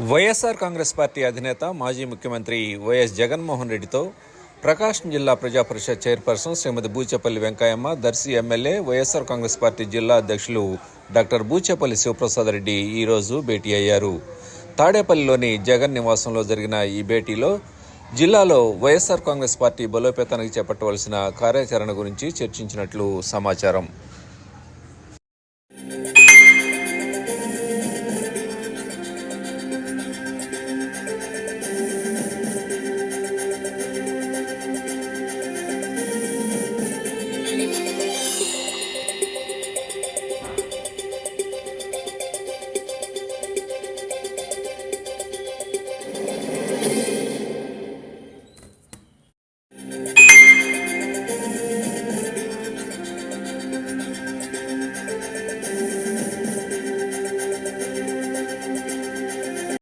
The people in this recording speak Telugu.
వైఎస్ఆర్ కాంగ్రెస్ పార్టీ అధినేత మాజీ ముఖ్యమంత్రి వైఎస్ జగన్మోహన్ రెడ్డితో ప్రకాశం జిల్లా ప్రజాపరిషత్ చైర్పర్సన్ శ్రీమతి బూచేపల్లి వెంకయ్యమ్మ, దర్శి ఎమ్మెల్యే, వైఎస్ఆర్ కాంగ్రెస్ పార్టీ జిల్లా అధ్యక్షులు డాక్టర్ బూచేపల్లి శివప్రసాద్ రెడ్డి ఈరోజు భేటీ అయ్యారు. తాడేపల్లిలోని జగన్ నివాసంలో జరిగిన ఈ భేటీలో జిల్లాలో వైఎస్ఆర్ కాంగ్రెస్ పార్టీ బలోపేతానికి చేపట్టవలసిన కార్యాచరణ గురించి చర్చించినట్లు సమాచారం.